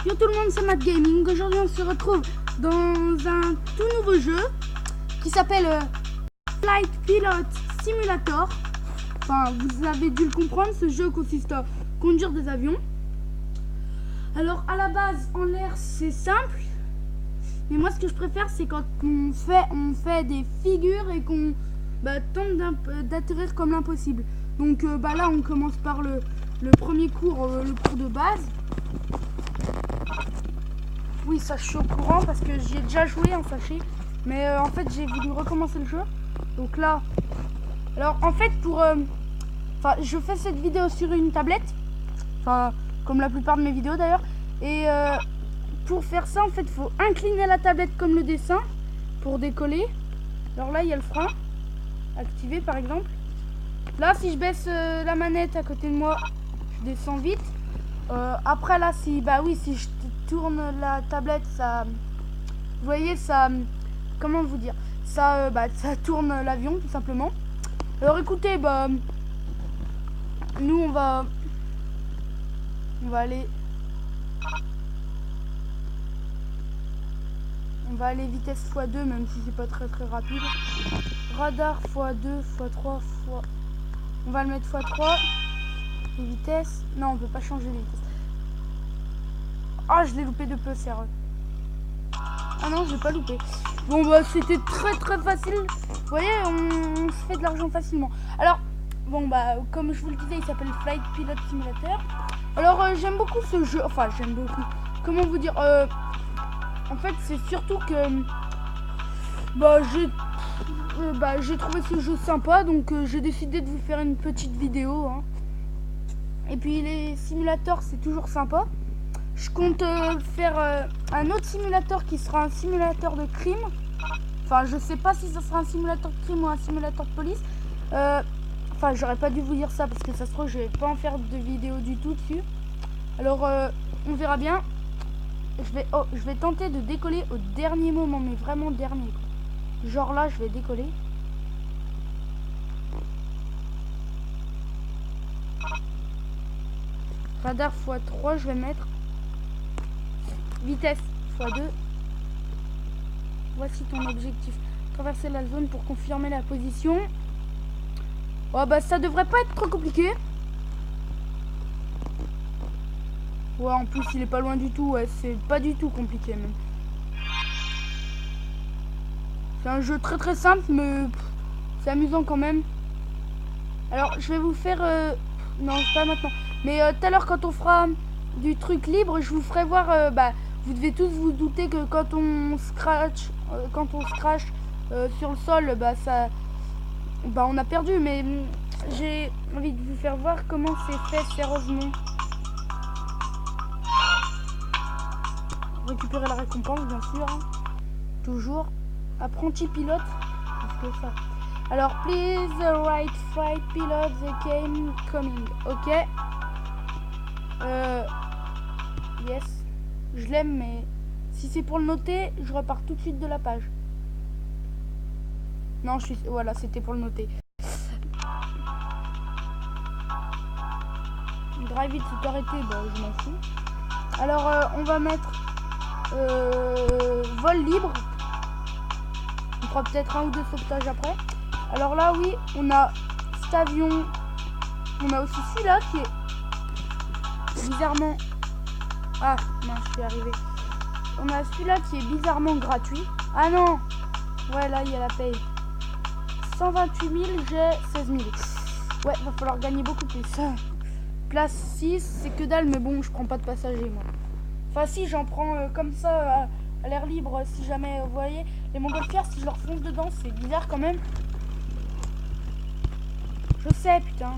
Yo tout le monde, c'est Matt Gaming. Aujourd'hui on se retrouve dans un tout nouveau jeu qui s'appelle Flight Pilot Simulator. Enfin, vous avez dû le comprendre, ce jeu consiste à conduire des avions. Alors à la base en l'air c'est simple, mais moi ce que je préfère c'est quand on fait des figures et qu'on tente d'atterrir comme l'impossible. Donc là on commence par le premier cours, le cours de base. Oui, ça je suis au courant parce que j'y ai déjà joué, hein, sachez. Mais en fait j'ai voulu recommencer le jeu. Donc là, alors en fait je fais cette vidéo sur une tablette. Enfin, comme la plupart de mes vidéos d'ailleurs. Et pour faire ça en fait il faut incliner la tablette comme le dessin pour décoller. Alors là il y a le frein activé par exemple. Là si je baisse la manette à côté de moi, je descends vite. Après là si je tourne la tablette, ça, vous voyez, ça, comment vous dire, ça tourne l'avion tout simplement. Alors écoutez, nous on va aller vitesse x2, même si c'est pas très rapide. Radar x2, x3, on va le mettre x3. Et vitesse, non on peut pas changer les vitesses. Ah, je l'ai loupé de peu, sérieux. Ah non, je l'ai pas loupé. Bon c'était très facile. Vous voyez, on se fait de l'argent facilement. Alors comme je vous le disais, il s'appelle Flight Pilot Simulator. Alors j'aime beaucoup ce jeu. Enfin j'aime beaucoup, comment vous dire, en fait c'est surtout que j'ai trouvé ce jeu sympa. Donc j'ai décidé de vous faire une petite vidéo, hein. Et puis les simulateurs c'est toujours sympa. Je compte faire un autre simulateur qui sera un simulateur de crime. Enfin, je sais pas si ça sera un simulateur de crime ou un simulateur de police. Enfin, j'aurais pas dû vous dire ça parce que ça se trouve, je vais pas en faire de vidéo du tout dessus. Alors, on verra bien. Je vais tenter de décoller au dernier moment, mais vraiment dernier. Genre là, je vais décoller. Radar x3, je vais mettre. Vitesse x2. Voici ton objectif. Traverser la zone pour confirmer la position. Oh ça devrait pas être trop compliqué. Ouais, en plus il est pas loin du tout. Ouais, c'est pas du tout compliqué même. C'est un jeu très simple, mais c'est amusant quand même. Alors je vais vous faire non pas maintenant, mais tout à l'heure quand on fera du truc libre, je vous ferai voir. Vous devez tous vous douter que quand on scratch sur le sol, on a perdu. Mais j'ai envie de vous faire voir comment c'est fait sérieusement. Récupérer la récompense, bien sûr, hein. Toujours. Apprenti pilote. Qu'est-ce que ça? Alors, please right flight pilot the game coming. Ok. Yes. Je l'aime, mais si c'est pour le noter, je repars tout de suite de la page. Non, voilà, c'était pour le noter. Drive it, c'est arrêté, je m'en fous. Alors, on va mettre vol libre. On fera peut-être un ou deux sauvetages après. Alors là, oui, on a cet avion. On a aussi celui-là qui est bizarrement... Ah, mince, je suis arrivé. On a celui-là qui est bizarrement gratuit. Ah non! Ouais, là, il y a la paye. 128 000, j'ai 16 000. Ouais, va falloir gagner beaucoup plus. Place 6, c'est que dalle, mais bon, je prends pas de passagers, moi. Enfin, si, j'en prends comme ça, à l'air libre, si jamais, vous voyez. Les montgolfières, si je leur fonce dedans, c'est bizarre quand même. Je sais, putain.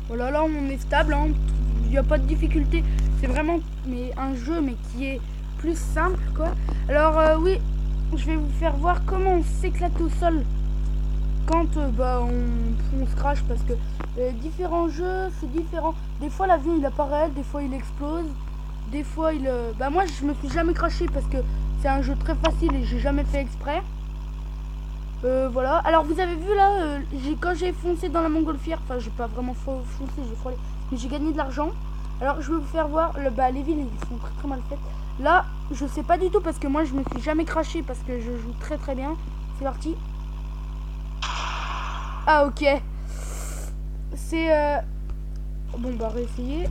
Oh là là, on est stable, hein. Il n'y a pas de difficulté. C'est vraiment un jeu mais qui est plus simple, quoi. Alors oui, je vais vous faire voir comment on s'éclate au sol. quand bah, on se crache parce que différents jeux, c'est différent. Des fois l'avion il apparaît, des fois il explose, des fois il... Bah moi je me suis jamais craché parce que c'est un jeu très facile et j'ai jamais fait exprès. Voilà. Alors vous avez vu là, quand j'ai foncé dans la montgolfière, enfin j'ai pas vraiment foncé, j'ai frôlé, mais j'ai gagné de l'argent. Alors je vais vous faire voir, les villes ils sont très très mal faites. Là je sais pas du tout parce que moi je me suis jamais craché parce que je joue très très bien. C'est parti. Ah ok. C'est... Bon bah réessayer.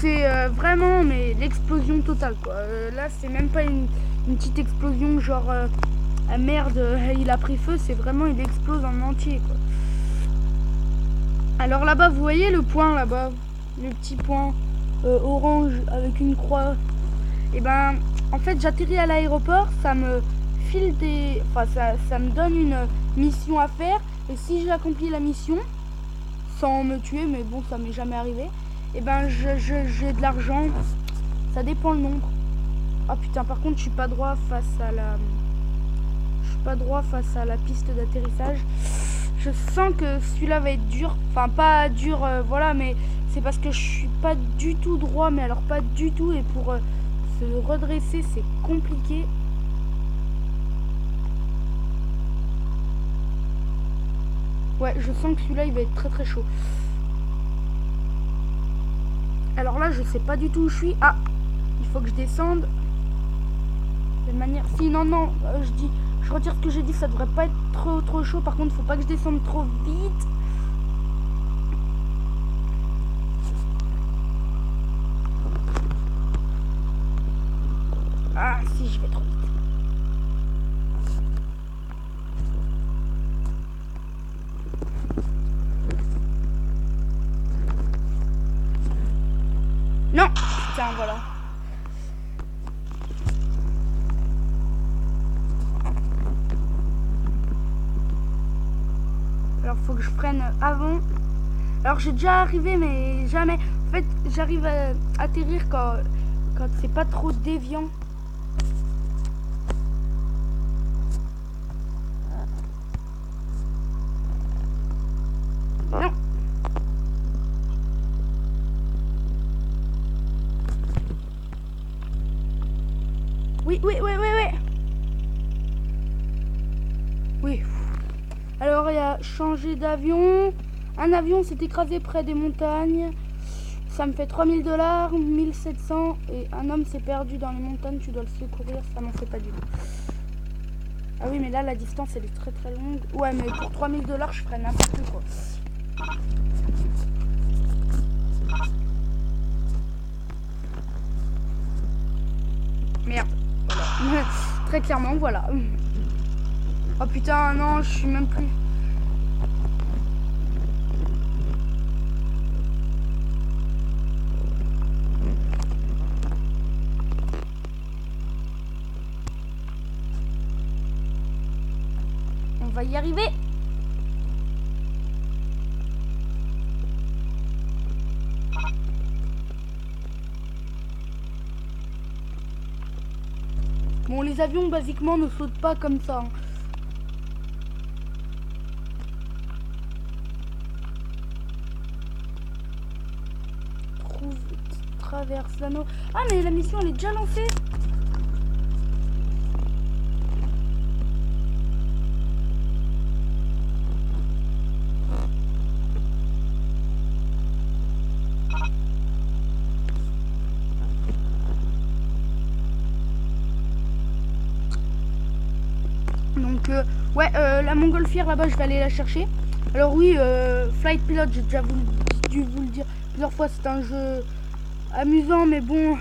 C'est vraiment mais l'explosion totale quoi. Là c'est même pas une petite explosion genre... ah merde, il a pris feu, c'est vraiment, il explose en entier quoi. Alors là-bas, vous voyez le point là-bas, le petit point orange avec une croix. Et ben, en fait, j'atterris à l'aéroport, ça me file des... Enfin, ça me donne une mission à faire. Et si j'accomplis la mission, sans me tuer, mais bon, ça m'est jamais arrivé, et ben, j'ai de l'argent. Ça dépend le nombre. Ah putain, par contre, je suis pas droit face à la... pas droit face à la piste d'atterrissage. Je sens que celui-là va être dur. Enfin, pas dur, voilà, mais c'est parce que je suis pas du tout droit, mais alors pas du tout. Et pour se redresser, c'est compliqué. Ouais, je sens que celui-là, il va être très très chaud. Alors là, je sais pas du tout où je suis. Ah, il faut que je descende. De manière... Si, non, non, je retire ce que j'ai dit, ça devrait pas être trop chaud. Par contre, faut pas que je descende trop vite. Ah, si, je vais trop vite. Non, putain, voilà. Alors faut que je freine avant. Alors j'ai déjà arrivé mais jamais. En fait j'arrive à atterrir quand c'est pas trop déviant. Non. Oui. Oui. Alors il y a changé d'avion. Un avion s'est écrasé près des montagnes. Ça me fait 3000 $, 1700. Et un homme s'est perdu dans les montagnes. Tu dois le secourir. Ça m'en fait pas du tout. Ah oui, mais là la distance elle est très très longue. Ouais, mais pour 3000 $, je ferais n'importe quoi. Merde. Voilà. Très clairement, voilà. Oh putain, non, je suis même plus. On va y arriver. Bon, les avions, basiquement, ne sautent pas comme ça. Hein. Traverse l'anneau. Ah, mais la mission, elle est déjà lancée. Donc, ouais, la montgolfière, là-bas, je vais aller la chercher. Alors oui, Flight Pilot, j'ai déjà dû vous le dire plusieurs fois, c'est un jeu amusant, mais bon,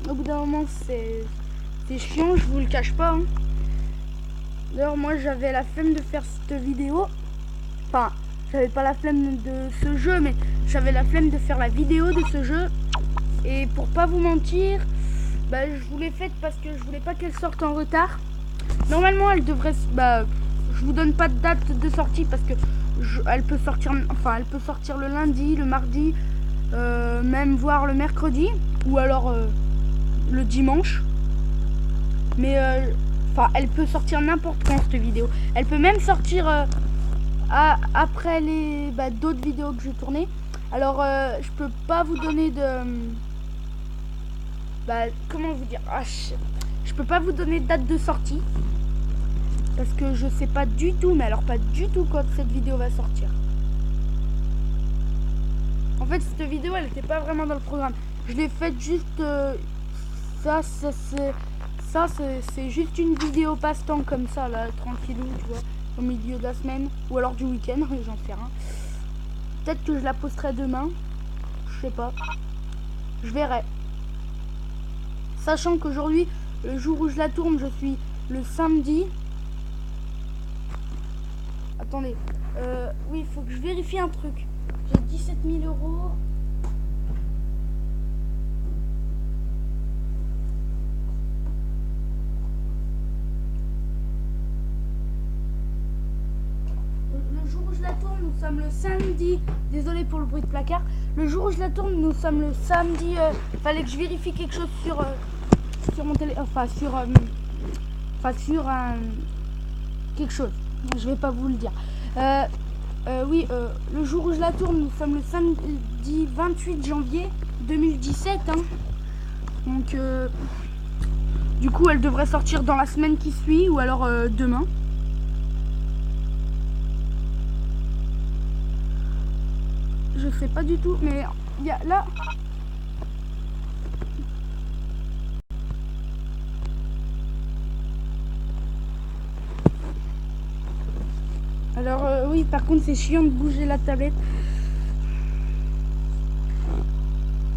au bout d'un moment, c'est chiant, je vous le cache pas. Hein. D'ailleurs, moi, j'avais la flemme de faire cette vidéo. Enfin, j'avais pas la flemme de ce jeu, mais j'avais la flemme de faire la vidéo de ce jeu. Et pour pas vous mentir, bah, je vous l'ai faite parce que je voulais pas qu'elle sorte en retard. Normalement, elle devrait... Bah, je vous donne pas de date de sortie parce que elle peut sortir... Enfin, elle peut sortir le lundi, le mardi, même voire le mercredi. Ou alors le dimanche. Mais Enfin, elle peut sortir n'importe quand cette vidéo. Elle peut même sortir après les d'autres vidéos que j'ai tournées. Alors, je peux pas vous donner de... comment vous dire, je peux pas vous donner de date de sortie. Parce que je sais pas du tout, mais alors pas du tout quand cette vidéo va sortir. En fait, cette vidéo, elle n'était pas vraiment dans le programme. Je l'ai faite juste... ça c'est juste une vidéo passe-temps comme ça, là, tranquillou, tu vois, au milieu de la semaine. Ou alors du week-end, j'en sais rien. Peut-être que je la posterai demain. Je sais pas. Je verrai. Sachant qu'aujourd'hui, le jour où je la tourne, je suis le samedi. Attendez. Oui, il faut que je vérifie un truc. J'ai 17 000 euros. Le jour où je la tourne, nous sommes le samedi. Désolé pour le bruit de placard. Le jour où je la tourne, nous sommes le samedi. Fallait que je vérifie quelque chose sur mon téléphone. Enfin, sur quelque chose. Je vais pas vous le dire. Oui, le jour où je la tourne, nous sommes le samedi 28 janvier 2017. Hein. Donc, du coup, elle devrait sortir dans la semaine qui suit ou alors demain. Je sais pas du tout, mais il y a là. Alors oui, par contre c'est chiant de bouger la tablette.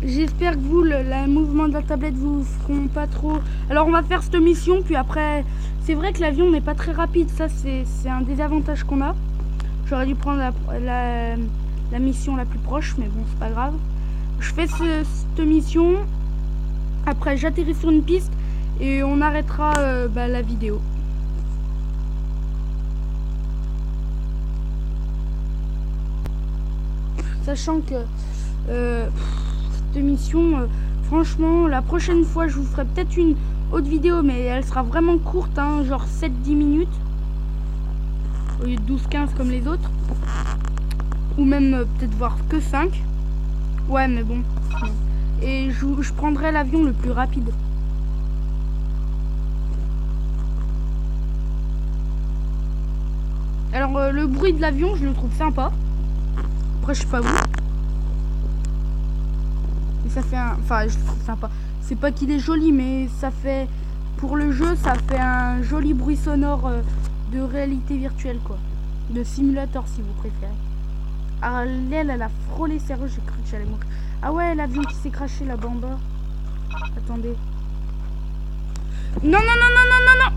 J'espère que vous, le mouvement de la tablette vous feront pas trop. Alors on va faire cette mission, puis après, c'est vrai que l'avion n'est pas très rapide. Ça c'est un désavantage qu'on a. J'aurais dû prendre la mission la plus proche, mais bon, c'est pas grave. Je fais cette mission. Après j'atterris sur une piste et on arrêtera la vidéo. Sachant que cette mission, franchement, la prochaine fois, je vous ferai peut-être une autre vidéo, mais elle sera vraiment courte, hein, genre 7-10 minutes, au lieu de 12-15 comme les autres. Ou même peut-être voir que 5. Ouais, mais bon. Et je prendrai l'avion le plus rapide. Alors, le bruit de l'avion, je le trouve sympa. Après, je sais pas vous. Mais ça fait un... Enfin, je trouve sympa. C'est pas qu'il est joli, mais ça fait... Pour le jeu, ça fait un joli bruit sonore de réalité virtuelle, quoi. De simulateur, si vous préférez. Ah, elle a frôlé, sérieux, j'ai cru que j'allais mourir. Ah ouais, l'avion qui s'est craché là-bas en bas. Attendez. Non, non, non, non, non, non, non.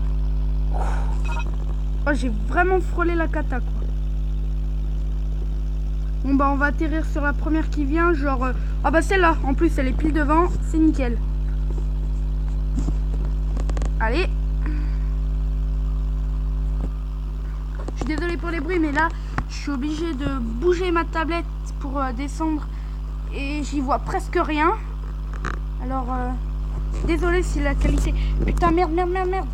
Oh, j'ai vraiment frôlé la cata, quoi. Bon bah on va atterrir sur la première qui vient, genre... Ah bah celle-là, en plus elle est pile devant, c'est nickel. Allez. Je suis désolée pour les bruits, mais là, je suis obligée de bouger ma tablette pour descendre. Et j'y vois presque rien. Alors, désolée si la qualité... Putain, merde, merde, merde, merde.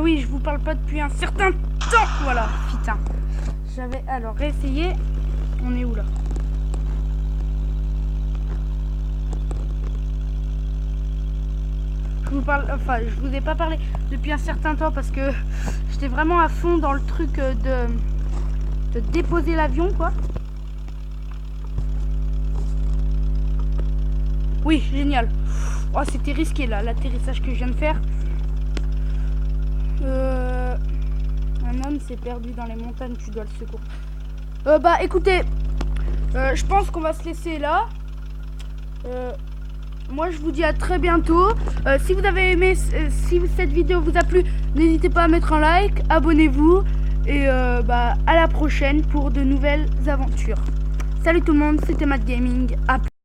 Oui, je vous parle pas depuis un certain temps. Voilà, putain. J'avais alors réessayé. On est où là? Je vous parle, enfin, je vous ai pas parlé depuis un certain temps parce que j'étais vraiment à fond dans le truc de déposer l'avion, quoi. Oui, génial. Oh, c'était risqué là, l'atterrissage que je viens de faire. Un homme s'est perdu dans les montagnes, tu dois le secourir. Bah écoutez, je pense qu'on va se laisser là. Moi je vous dis à très bientôt. Si vous avez aimé, si cette vidéo vous a plu, n'hésitez pas à mettre un like, abonnez-vous et bah à la prochaine pour de nouvelles aventures. Salut tout le monde, c'était Matt Gaming. À plus.